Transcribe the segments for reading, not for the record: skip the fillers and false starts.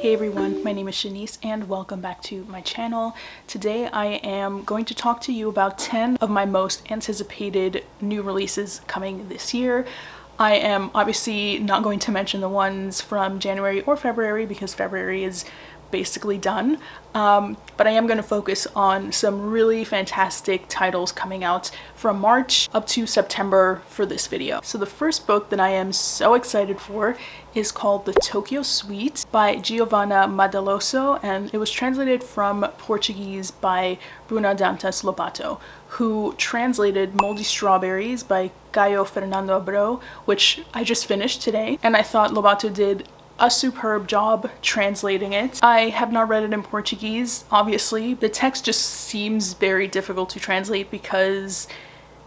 Hey everyone, my name is Shanice and welcome back to my channel. Today I am going to talk to you about 10 of my most anticipated new releases coming this year. I am obviously not going to mention the ones from January or February because February is basically done, but I am going to focus on some really fantastic titles coming out from March up to September for this video. So the first book that I am so excited for is called The Tokyo Suite by Giovanna Madaloso, and it was translated from Portuguese by Bruna Dantas Lobato, who translated Moldy Strawberries by Caio Fernando Abreu, which I just finished today, and I thought Lobato did a superb job translating it. I have not read it in Portuguese, obviously. The text just seems very difficult to translate because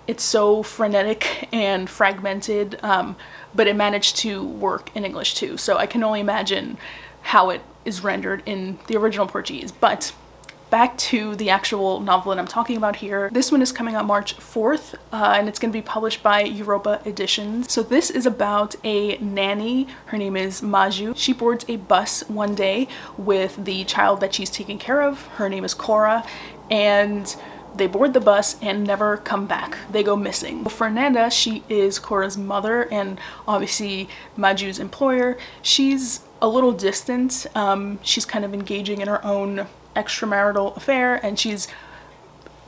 it's so frenetic and fragmented, but it managed to work in English too. So I can only imagine how it is rendered in the original Portuguese. But back to the actual novel that I'm talking about here. This one is coming out March 4th, and it's going to be published by Europa Editions. So this is about a nanny. Her name is Maju. She boards a bus one day with the child that she's taking care of. Her name is Cora, and they board the bus and never come back. They go missing. Fernanda, she is Cora's mother and obviously Maju's employer. She's a little distant. She's kind of engaging in her own extramarital affair, and she's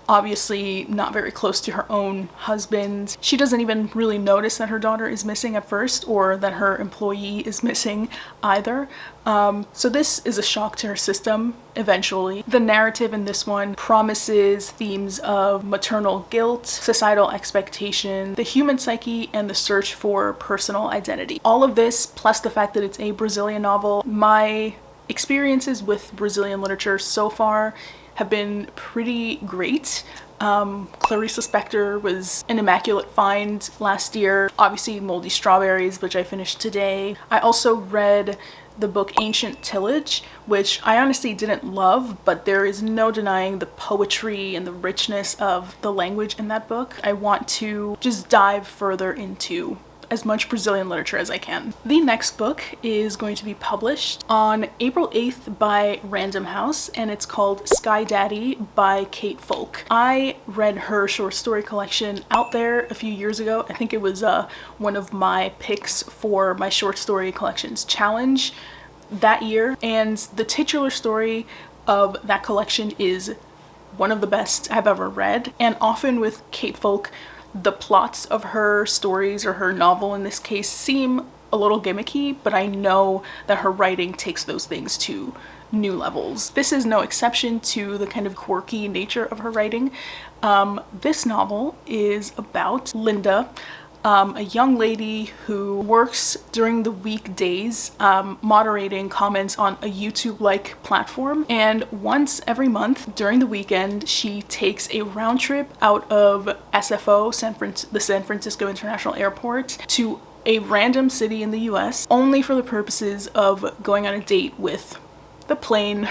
obviously not very close to her own husband. She doesn't even really notice that her daughter is missing at first, or that her employee is missing either. So this is a shock to her system eventually. The narrative in this one promises themes of maternal guilt, societal expectation, the human psyche, and the search for personal identity. All of this, plus the fact that it's a Brazilian novel. My experiences with Brazilian literature so far have been pretty great. Clarissa Spector was an immaculate find last year. Obviously Moldy Strawberries, which I finished today. I also read the book Ancient Tillage, which I honestly didn't love, but there is no denying the poetry and the richness of the language in that book. I want to just dive further into as much Brazilian literature as I can. The next book is going to be published on April 8th by Random House, and it's called Sky Daddy by Kate Folk. I read her short story collection Out There a few years ago. I think it was one of my picks for my short story collections challenge that year, and the titular story of that collection is one of the best I've ever read. And often with Kate Folk, the plots of her stories, or her novel in this case, seem a little gimmicky, but I know that her writing takes those things to new levels. This is no exception to the kind of quirky nature of her writing. This novel is about Linda, a young lady who works during the weekdays moderating comments on a YouTube-like platform, and once every month during the weekend she takes a round trip out of SFO, the San Francisco International Airport, to a random city in the US, only for the purposes of going on a date with the plane.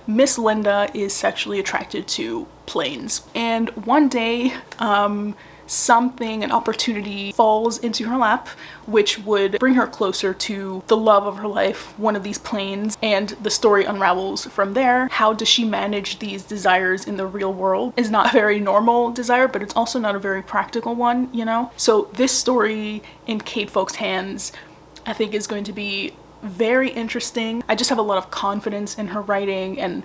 Miss Linda is sexually attracted to planes, and one day an opportunity falls into her lap, which would bring her closer to the love of her life, one of these planes, and the story unravels from there. How does she manage these desires in the real world? Is not a very normal desire, but it's also not a very practical one, you know? So this story in Kate Folk's hands, I think, is going to be very interesting. I just have a lot of confidence in her writing, and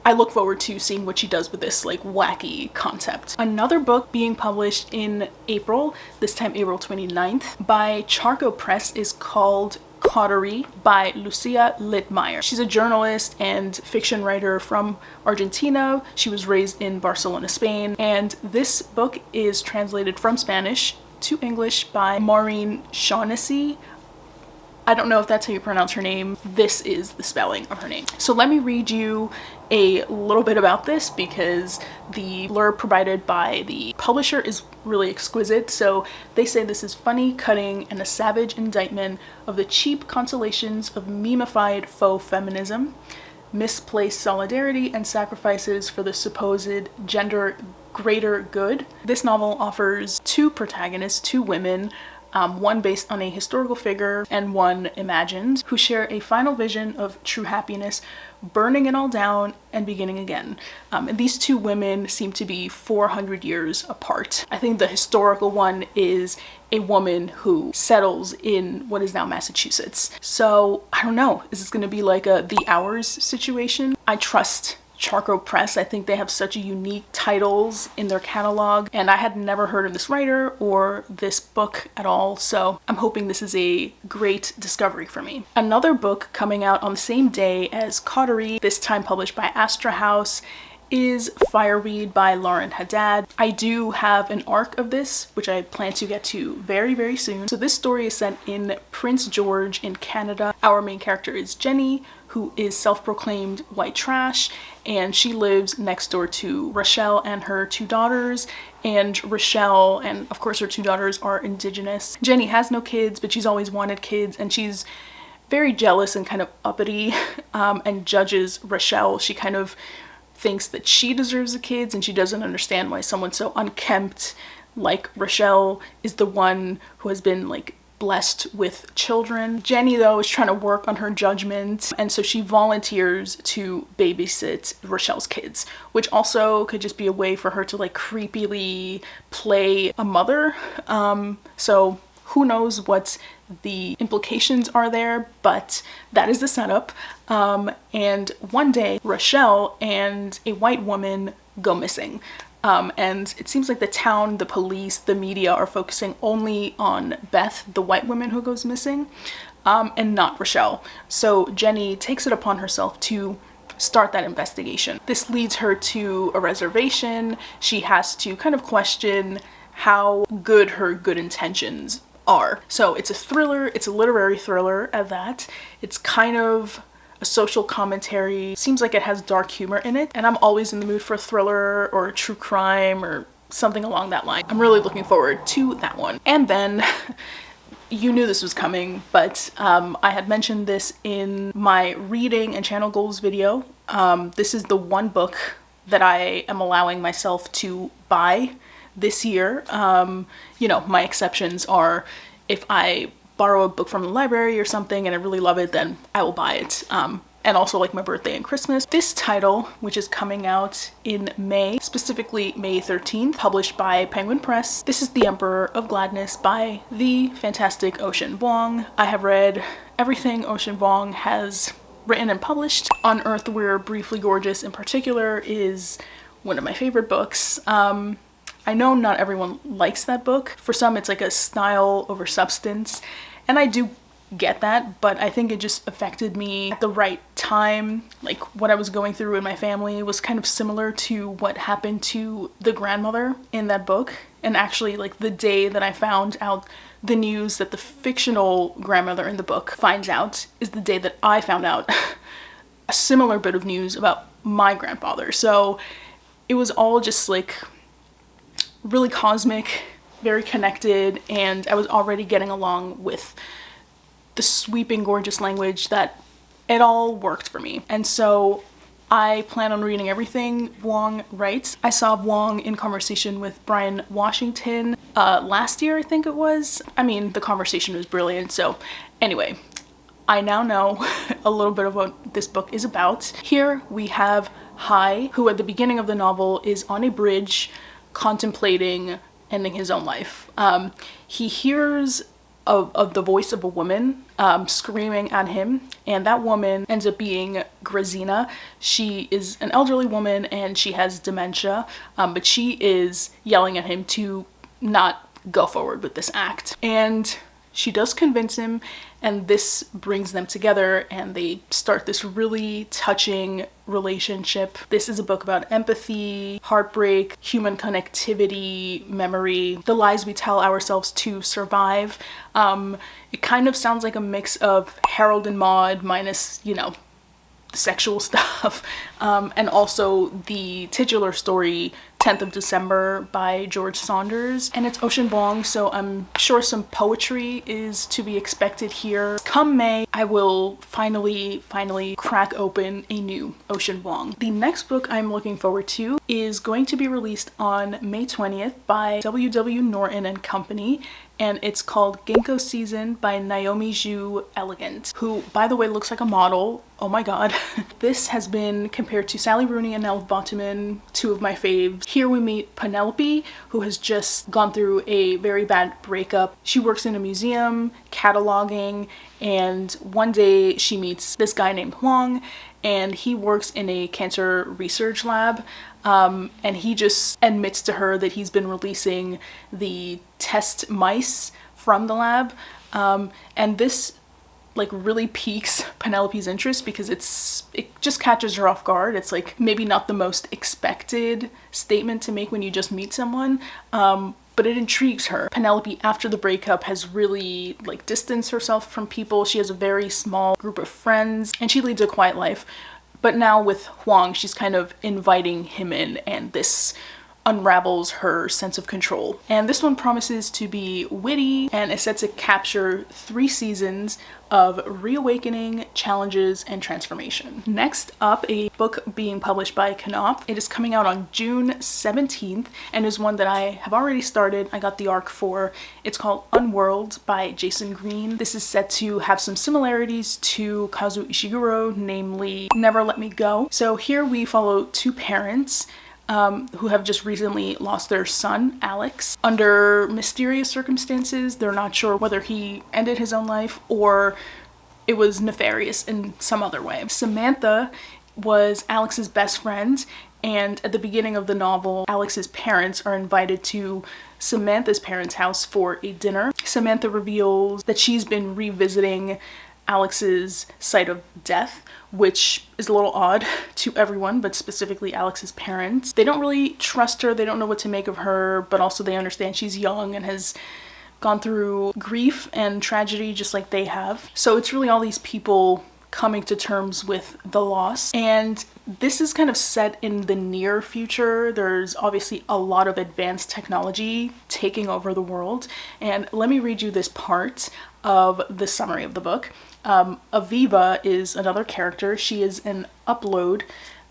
I look forward to seeing what she does with this like wacky concept. Another book being published in April, this time April 29th, by Charco Press, is called Cautery by Lucia Littmeyer. She's a journalist and fiction writer from Argentina. She was raised in Barcelona, Spain, and this book is translated from Spanish to English by Maureen Shaughnessy. I don't know if that's how you pronounce her name. This is the spelling of her name. So let me read you a little bit about this, because the blurb provided by the publisher is really exquisite. So they say this is funny, cutting, and a savage indictment of the cheap consolations of memified faux feminism, misplaced solidarity, and sacrifices for the supposed gender greater good. This novel offers two protagonists, two women, one based on a historical figure and one imagined, who share a final vision of true happiness, burning it all down and beginning again. And these two women seem to be 400 years apart. I think the historical one is a woman who settles in what is now Massachusetts. So I don't know, is this going to be like a The Hours situation? I trust Charco Press. I think they have such unique titles in their catalog, and I had never heard of this writer or this book at all, so I'm hoping this is a great discovery for me. Another book coming out on the same day as Cautery, this time published by Astra House, is Fireweed by Lauren Haddad. I do have an arc of this, which I plan to get to very, very soon. So this story is set in Prince George in Canada. Our main character is Jenny, who is self-proclaimed white trash, and she lives next door to Rochelle and her two daughters, and Rochelle and of course her two daughters are indigenous. Jenny has no kids, but she's always wanted kids, and she's very jealous and kind of uppity and judges Rochelle. She kind of thinks that she deserves the kids, and she doesn't understand why someone so unkempt like Rochelle is the one who has been like blessed with children. Jenny though is trying to work on her judgment, and so she volunteers to babysit Rochelle's kids, which also could just be a way for her to like creepily play a mother. So who knows what the implications are there, but that is the setup. And one day Rochelle and a white woman go missing. And it seems like the town, the police, the media are focusing only on Beth, the white woman who goes missing, and not Rochelle. So Jenny takes it upon herself to start that investigation. This leads her to a reservation. She has to kind of question how good her good intentions are. So it's a thriller, it's a literary thriller at that. It's kind of a social commentary. Seems like it has dark humor in it, and I'm always in the mood for a thriller or a true crime or something along that line. I'm really looking forward to that one. And then you knew this was coming, but I had mentioned this in my reading and channel goals video. This is the one book that I am allowing myself to buy this year. You know, my exceptions are if I borrow a book from the library or something and I really love it, then I will buy it. And also like my birthday and Christmas. This title, which is coming out in May, specifically May 13th, published by Penguin Press. This is The Emperor of Gladness by the fantastic Ocean Vuong. I have read everything Ocean Vuong has written and published. On Earth We're Briefly Gorgeous in particular is one of my favorite books. I know not everyone likes that book. For some it's like a style over substance, and I do get that, but I think it just affected me at the right time. Like what I was going through in my family was kind of similar to what happened to the grandmother in that book. And actually like the day that I found out the news that the fictional grandmother in the book finds out is the day that I found out a similar bit of news about my grandfather. So it was all just like really cosmic, very connected, and I was already getting along with the sweeping, gorgeous language that it all worked for me. And so I plan on reading everything Vuong writes. I saw Vuong in conversation with Brian Washington last year, I think it was. I mean, the conversation was brilliant. So anyway, I now know a little bit of what this book is about. Here we have Hai, who at the beginning of the novel is on a bridge contemplating ending his own life. He hears of the voice of a woman screaming at him, and that woman ends up being Grazina. She is an elderly woman and she has dementia, but she is yelling at him to not go forward with this act. And she does convince him, and this brings them together and they start this really touching relationship. This is a book about empathy, heartbreak, human connectivity, memory, the lies we tell ourselves to survive. It kind of sounds like a mix of Harold and Maude minus, you know, sexual stuff, and also the titular story 10th of December by George Saunders, and it's Ocean Vuong, so I'm sure some poetry is to be expected here. Come May, I will finally crack open a new Ocean Vuong. The next book I'm looking forward to is going to be released on May 20th by W.W. Norton and Company, and it's called Ginkgo Season by Naomi Zhu Elegant, who, by the way, looks like a model. Oh my god. This has been compared to Sally Rooney and Elle Bottoman, two of my faves. Here we meet Penelope, who has just gone through a very bad breakup. She works in a museum, cataloging, and one day she meets this guy named Huang, and he works in a cancer research lab. And he just admits to her that he's been releasing the test mice from the lab. And this like really piques Penelope's interest because it just catches her off guard. It's like maybe not the most expected statement to make when you just meet someone, but it intrigues her. Penelope, after the breakup, has really like distanced herself from people. She has a very small group of friends and she leads a quiet life. But now with Huang, she's kind of inviting him in, and this unravels her sense of control. And this one promises to be witty and is set to capture 3 seasons of reawakening, challenges, and transformation. Next up, a book being published by Knopf. It is coming out on June 17th and is one that I have already started. I got the arc for. It's called Unworld by Jason Green. This is set to have some similarities to Kazuo Ishiguro, namely Never Let Me Go. So here we follow 2 parents who have just recently lost their son, Alex, under mysterious circumstances. They're not sure whether he ended his own life or it was nefarious in some other way. Samantha was Alex's best friend, and at the beginning of the novel, Alex's parents are invited to Samantha's parents' house for a dinner. Samantha reveals that she's been revisiting Alex's site of death, which is a little odd to everyone, but specifically Alex's parents. They don't really trust her, they don't know what to make of her, but also they understand she's young and has gone through grief and tragedy just like they have. So it's really all these people coming to terms with the loss. And this is kind of set in the near future. There's obviously a lot of advanced technology taking over the world. And let me read you this part of the summary of the book. Aviva is another character. She is an upload,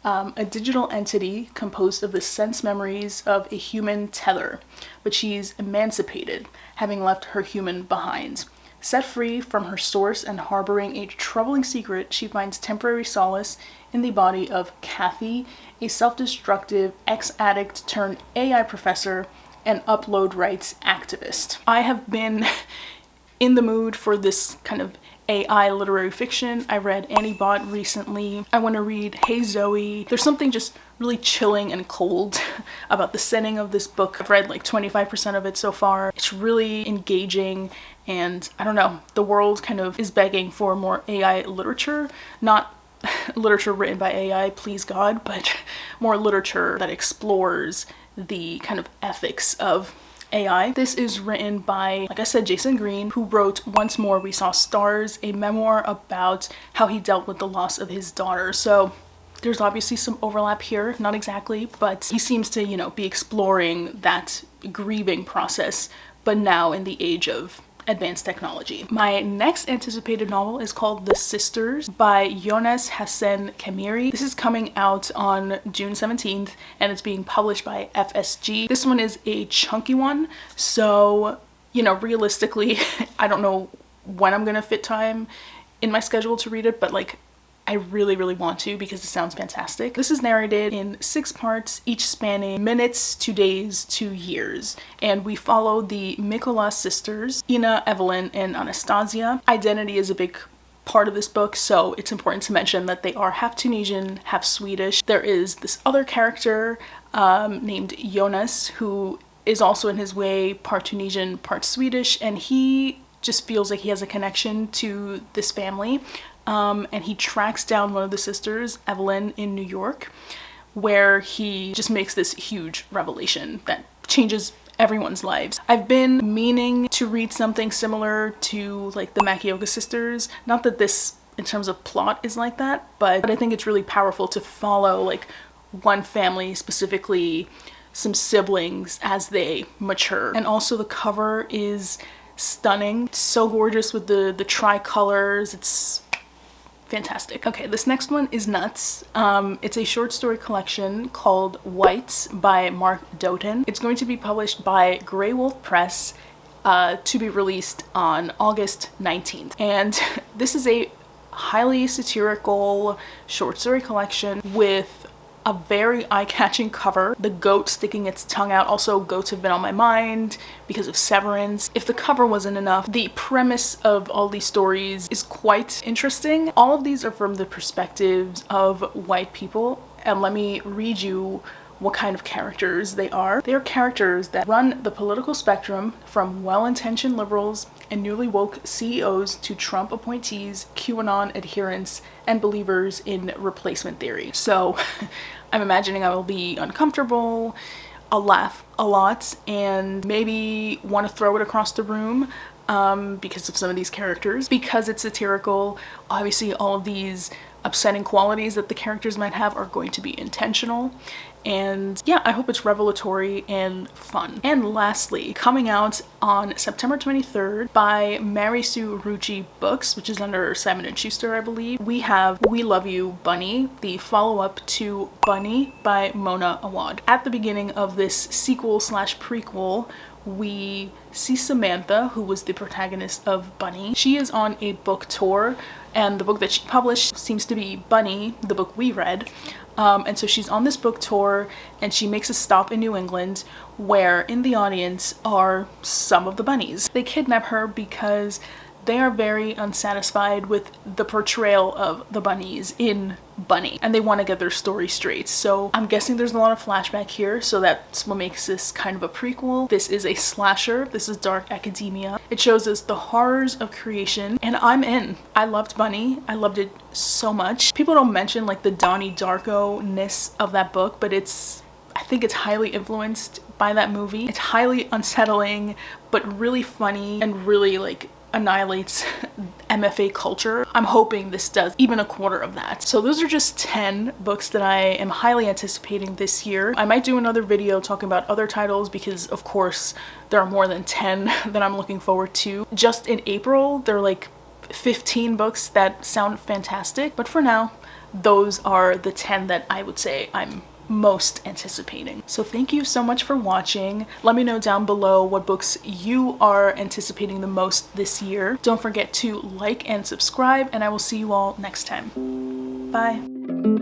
a digital entity composed of the sense memories of a human tether, but she's emancipated, having left her human behind. Set free from her source and harboring a troubling secret, she finds temporary solace in the body of Kathy, a self-destructive ex-addict turned AI professor and upload rights activist. I have been in the mood for this kind of AI literary fiction. I read Annie Bot recently. I want to read Hey Zoe. There's something just really chilling and cold about the setting of this book. I've read like 25% of it so far. It's really engaging, and I don't know, the world kind of is begging for more AI literature. Not literature written by AI, please God, but more literature that explores the kind of ethics of AI. This is written by, like I said, Jason Green, who wrote Once More We Saw Stars, a memoir about how he dealt with the loss of his daughter. So there's obviously some overlap here, not exactly, but he seems to, you know, be exploring that grieving process, but now in the age of advanced technology. My next anticipated novel is called The Sisters by Jonas Hassan Kamiri. This is coming out on June 17th and it's being published by FSG. This one is a chunky one, so, you know, realistically, I don't know when I'm gonna fit time in my schedule to read it, but like, I really, really want to because it sounds fantastic. This is narrated in 6 parts, each spanning minutes to days to years. And we follow the Mikola sisters, Ina, Evelyn, and Anastasia. Identity is a big part of this book, so it's important to mention that they are half Tunisian, half Swedish. There is this other character named Jonas, who is also in his way part Tunisian, part Swedish, and he just feels like he has a connection to this family. And he tracks down one of the sisters, Evelyn, in New York, where he just makes this huge revelation that changes everyone's lives. I've been meaning to read something similar to like the Makioka sisters. Not that this, in terms of plot, is like that, but I think it's really powerful to follow like one family, specifically some siblings, as they mature. And also the cover is stunning. It's so gorgeous with the tricolors. It's fantastic. Okay, this next one is nuts. It's a short story collection called Whites by Mark Doughton. It's going to be published by Grey Wolf Press, to be released on August 19th. And this is a highly satirical short story collection with a very eye-catching cover. The goat sticking its tongue out. Also, goats have been on my mind because of Severance. If the cover wasn't enough, the premise of all these stories is quite interesting. All of these are from the perspectives of white people, and let me read you what kind of characters they are. They are characters that run the political spectrum, from well-intentioned liberals and newly woke CEOs to Trump appointees, QAnon adherents, and believers in replacement theory. So I'm imagining I will be uncomfortable, I'll laugh a lot, and maybe want to throw it across the room because of some of these characters. Because it's satirical, obviously all of these upsetting qualities that the characters might have are going to be intentional. And yeah, I hope it's revelatory and fun. And lastly, coming out on September 23rd by Mary Sue Rucci Books, which is under Simon & Schuster, I believe, we have We Love You, Bunny, the follow-up to Bunny by Mona Awad. At the beginning of this sequel slash prequel, we see Samantha, who was the protagonist of Bunny. She is on a book tour, and the book that she published seems to be Bunny, the book we read. And so she's on this book tour, and she makes a stop in New England where in the audience are some of the bunnies. They kidnap her because they are very unsatisfied with the portrayal of the bunnies in Bunny, and they want to get their story straight. So I'm guessing there's a lot of flashback here, so that's what makes this kind of a prequel. This is a slasher. This is dark academia. It shows us the horrors of creation, and I'm in. I loved Bunny. I loved it so much. People don't mention like the Donnie Darko-ness of that book, but I think it's highly influenced by that movie. It's highly unsettling, but really funny and really like annihilates MFA culture. I'm hoping this does even a quarter of that. So those are just 10 books that I am highly anticipating this year. I might do another video talking about other titles because of course there are more than 10 that I'm looking forward to. Just in April, there are like 15 books that sound fantastic, but for now, those are the 10 that I would say I'm most anticipating. So thank you so much for watching. Let me know down below what books you are anticipating the most this year. Don't forget to like and subscribe, and I will see you all next time. Bye.